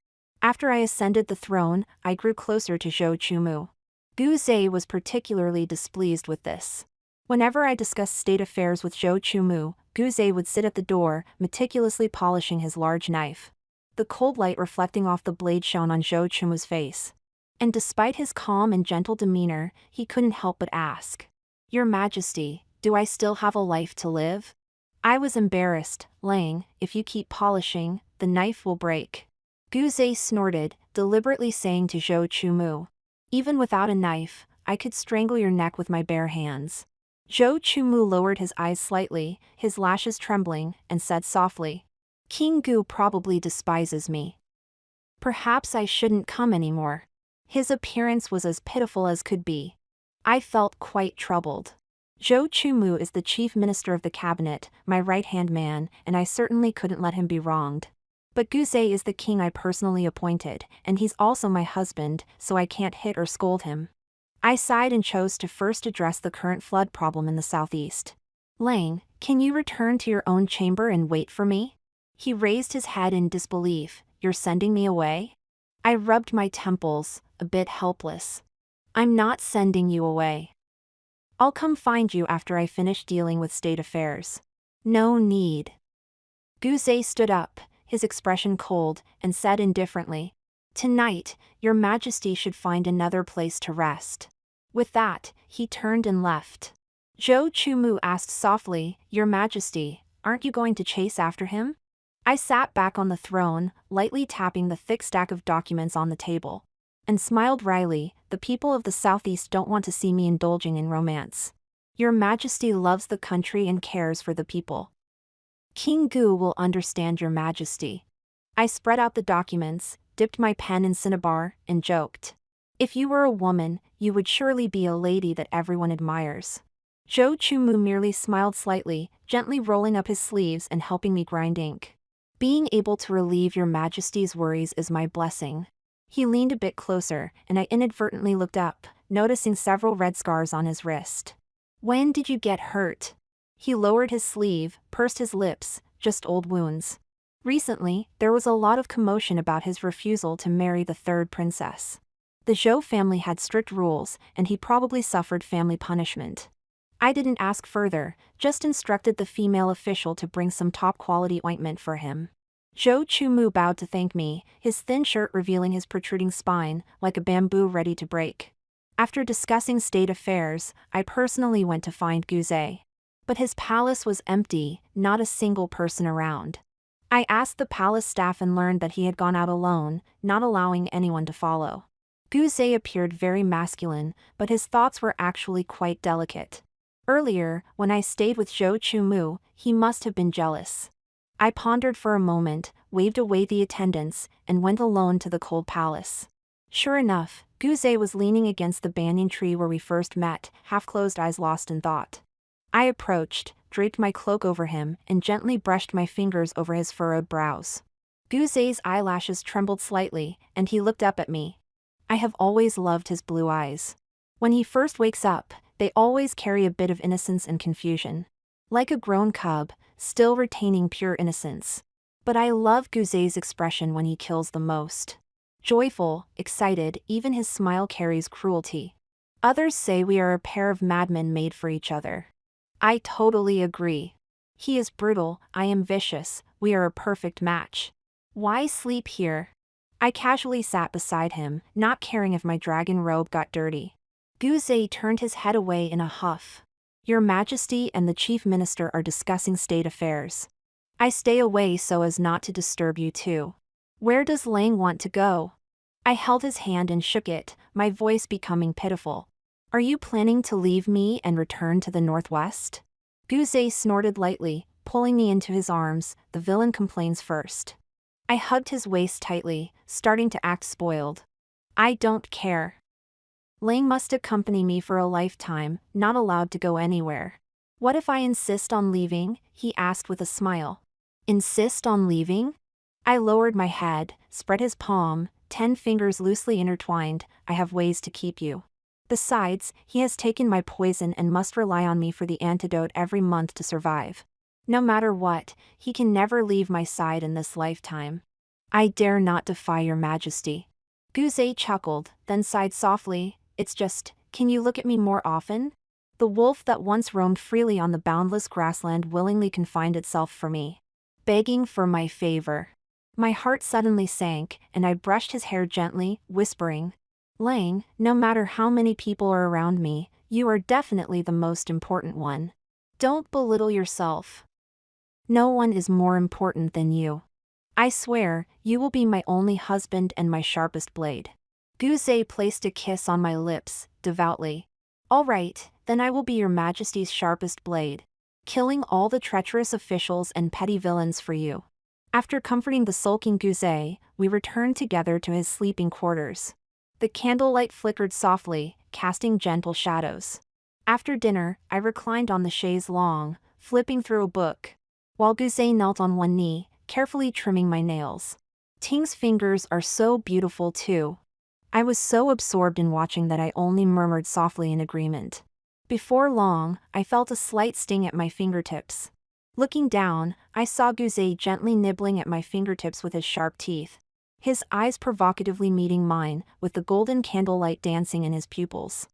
After I ascended the throne, I grew closer to Zhou Chumu. Gu Zhe was particularly displeased with this. Whenever I discussed state affairs with Zhou Chumu, Gu Zhe would sit at the door, meticulously polishing his large knife. The cold light reflecting off the blade shone on Zhou Chumu's face. And despite his calm and gentle demeanor, he couldn't help but ask, "Your Majesty, do I still have a life to live?" I was embarrassed. "Lang, if you keep polishing, the knife will break." Gu Zhe snorted, deliberately saying to Zhou Chumu, "Even without a knife, I could strangle your neck with my bare hands." Zhou Chumu lowered his eyes slightly, his lashes trembling, and said softly, "King Gu probably despises me. Perhaps I shouldn't come anymore." His appearance was as pitiful as could be. I felt quite troubled. Zhou Chumu is the chief minister of the cabinet, my right-hand man, and I certainly couldn't let him be wronged. But Gu Zhe is the king I personally appointed, and he's also my husband, so I can't hit or scold him. I sighed and chose to first address the current flood problem in the southeast. "Lang, can you return to your own chamber and wait for me?" He raised his head in disbelief. "You're sending me away?" I rubbed my temples, a bit helpless. "I'm not sending you away. I'll come find you after I finish dealing with state affairs." "No need." Gu Zhe stood up, his expression cold, and said indifferently, "Tonight, your Majesty should find another place to rest." With that, he turned and left. Zhou Chumu asked softly, "Your Majesty, aren't you going to chase after him?" I sat back on the throne, lightly tapping the thick stack of documents on the table, and smiled wryly. "The people of the southeast don't want to see me indulging in romance. Your Majesty loves the country and cares for the people. King Gu will understand your Majesty." I spread out the documents, dipped my pen in cinnabar, and joked, "If you were a woman, you would surely be a lady that everyone admires." Zhou Chumu merely smiled slightly, gently rolling up his sleeves and helping me grind ink. "Being able to relieve your Majesty's worries is my blessing." He leaned a bit closer, and I inadvertently looked up, noticing several red scars on his wrist. "When did you get hurt?" He lowered his sleeve, pursed his lips. "Just old wounds. Recently, there was a lot of commotion about his refusal to marry the third princess. The Zhou family had strict rules, and he probably suffered family punishment." I didn't ask further, just instructed the female official to bring some top-quality ointment for him. Zhou Chumu bowed to thank me, his thin shirt revealing his protruding spine, like a bamboo ready to break. After discussing state affairs, I personally went to find Gu Zhe. But his palace was empty, not a single person around. I asked the palace staff and learned that he had gone out alone, not allowing anyone to follow. Gu Zhe appeared very masculine, but his thoughts were actually quite delicate. Earlier, when I stayed with Zhou Chumu, he must have been jealous. I pondered for a moment, waved away the attendants, and went alone to the cold palace. Sure enough, Gu Zhe was leaning against the banyan tree where we first met, half-closed eyes lost in thought. I approached, draped my cloak over him, and gently brushed my fingers over his furrowed brows. Gu Zhe's eyelashes trembled slightly, and he looked up at me. I have always loved his blue eyes. When he first wakes up, they always carry a bit of innocence and confusion. Like a grown cub, still retaining pure innocence. But I love Gu Zhe's expression when he kills the most. Joyful, excited, even his smile carries cruelty. Others say we are a pair of madmen made for each other. I totally agree. He is brutal, I am vicious, we are a perfect match. Why sleep here? I casually sat beside him, not caring if my dragon robe got dirty. Guzei turned his head away in a huff. Your Majesty and the Chief Minister are discussing state affairs. I stay away so as not to disturb you too. Where does Lang want to go? I held his hand and shook it, my voice becoming pitiful. Are you planning to leave me and return to the northwest? Guzei snorted lightly, pulling me into his arms. The villain complains first. I hugged his waist tightly, starting to act spoiled. I don't care. Lang must accompany me for a lifetime, not allowed to go anywhere. What if I insist on leaving? He asked with a smile. Insist on leaving? I lowered my head, spread his palm, 10 fingers loosely intertwined. I have ways to keep you. Besides, he has taken my poison and must rely on me for the antidote every month to survive. No matter what, he can never leave my side in this lifetime. I dare not defy your Majesty. Guzei chuckled, then sighed softly. It's just, can you look at me more often? The wolf that once roamed freely on the boundless grassland willingly confined itself for me, begging for my favor. My heart suddenly sank, and I brushed his hair gently, whispering, Lang, no matter how many people are around me, you are definitely the most important one. Don't belittle yourself. No one is more important than you. I swear, you will be my only husband and my sharpest blade. Guzei placed a kiss on my lips, devoutly. All right, then I will be your Majesty's sharpest blade, killing all the treacherous officials and petty villains for you. After comforting the sulking Guzei, we returned together to his sleeping quarters. The candlelight flickered softly, casting gentle shadows. After dinner, I reclined on the chaise longue, flipping through a book, while Guzei knelt on one knee, carefully trimming my nails. Ting's fingers are so beautiful too. I was so absorbed in watching that I only murmured softly in agreement. Before long, I felt a slight sting at my fingertips. Looking down, I saw Guzei gently nibbling at my fingertips with his sharp teeth. His eyes provocatively meeting mine, with the golden candlelight dancing in his pupils.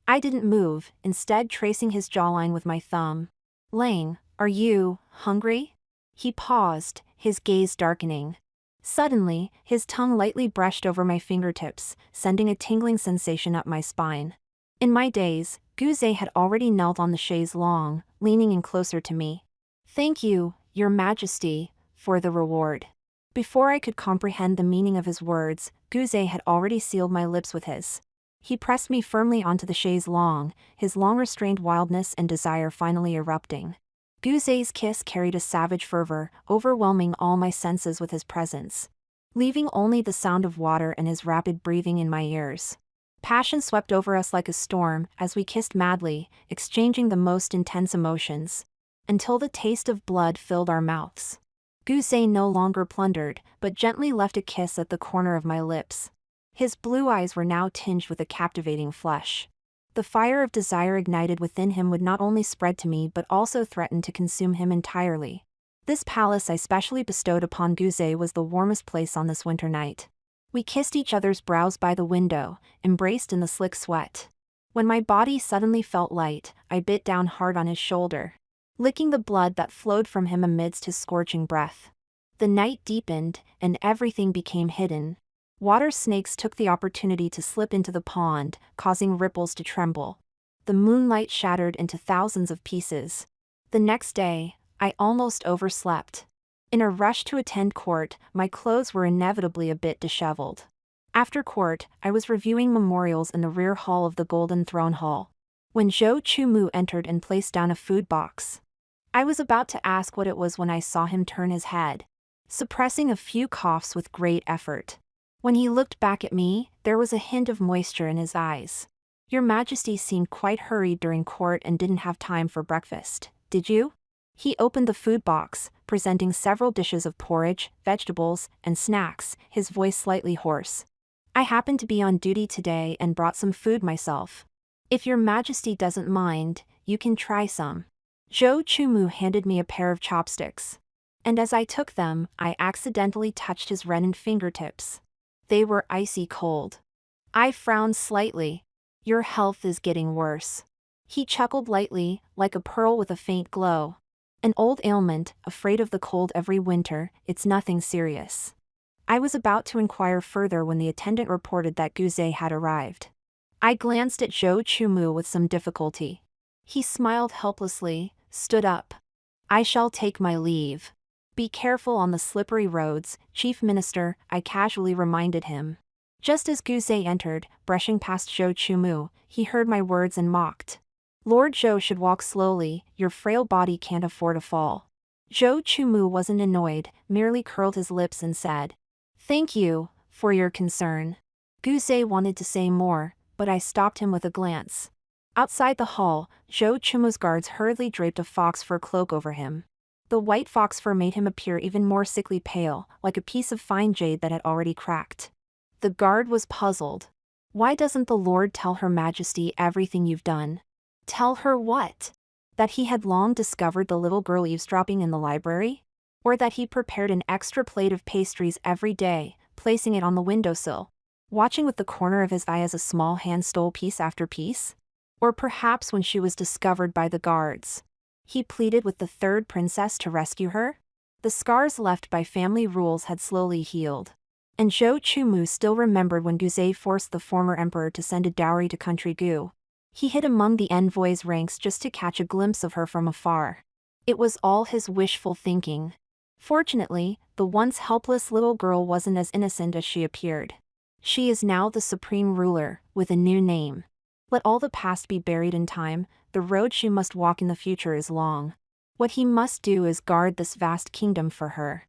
I didn't move, instead tracing his jawline with my thumb. Lang, are you hungry? He paused, his gaze darkening. Suddenly, his tongue lightly brushed over my fingertips, sending a tingling sensation up my spine. In my daze, Guzei had already knelt on the chaise longue, leaning in closer to me. Thank you, Your Majesty, for the reward. Before I could comprehend the meaning of his words, Guzei had already sealed my lips with his. He pressed me firmly onto the chaise longue, his long-restrained wildness and desire finally erupting. Guzei's kiss carried a savage fervor, overwhelming all my senses with his presence, leaving only the sound of water and his rapid breathing in my ears. Passion swept over us like a storm as we kissed madly, exchanging the most intense emotions, until the taste of blood filled our mouths. Guzei no longer plundered, but gently left a kiss at the corner of my lips. His blue eyes were now tinged with a captivating flush. The fire of desire ignited within him would not only spread to me but also threaten to consume him entirely. This palace I specially bestowed upon Guzei was the warmest place on this winter night. We kissed each other's brows by the window, embraced in the slick sweat. When my body suddenly felt light, I bit down hard on his shoulder, licking the blood that flowed from him amidst his scorching breath. The night deepened, and everything became hidden. Water snakes took the opportunity to slip into the pond, causing ripples to tremble. The moonlight shattered into thousands of pieces. The next day, I almost overslept. In a rush to attend court, my clothes were inevitably a bit disheveled. After court, I was reviewing memorials in the rear hall of the Golden Throne Hall, when Zhou Chumu entered and placed down a food box. I was about to ask what it was when I saw him turn his head, suppressing a few coughs with great effort. When he looked back at me, there was a hint of moisture in his eyes. Your Majesty seemed quite hurried during court and didn't have time for breakfast, did you? He opened the food box, presenting several dishes of porridge, vegetables, and snacks, his voice slightly hoarse. I happened to be on duty today and brought some food myself. If Your Majesty doesn't mind, you can try some. Zhou Chumu handed me a pair of chopsticks, and as I took them, I accidentally touched his reddened fingertips. They were icy cold. I frowned slightly. Your health is getting worse. He chuckled lightly, like a pearl with a faint glow. An old ailment, afraid of the cold every winter, it's nothing serious. I was about to inquire further when the attendant reported that Guze had arrived. I glanced at Zhou Chumu with some difficulty. He smiled helplessly, stood up. I shall take my leave. Be careful on the slippery roads, Chief Minister, I casually reminded him. Just as Guze entered, brushing past Zhou Chumu, he heard my words and mocked. Lord Zhou should walk slowly, your frail body can't afford a fall. Zhou Chumu wasn't annoyed, merely curled his lips and said, Thank you, for your concern. Guze wanted to say more, but I stopped him with a glance. Outside the hall, Zhou Chumu's guards hurriedly draped a fox fur cloak over him. The white fox fur made him appear even more sickly pale, like a piece of fine jade that had already cracked. The guard was puzzled. Why doesn't the Lord tell Her Majesty everything you've done? Tell her what? That he had long discovered the little girl eavesdropping in the library? Or that he prepared an extra plate of pastries every day, placing it on the windowsill, watching with the corner of his eye as a small hand stole piece after piece? Or perhaps when she was discovered by the guards, he pleaded with the third princess to rescue her? The scars left by family rules had slowly healed. And Zhou Chumu still remembered when Guze forced the former emperor to send a dowry to country Gu. He hid among the envoy's ranks just to catch a glimpse of her from afar. It was all his wishful thinking. Fortunately, the once helpless little girl wasn't as innocent as she appeared. She is now the supreme ruler, with a new name. Let all the past be buried in time, the road she must walk in the future is long. What he must do is guard this vast kingdom for her.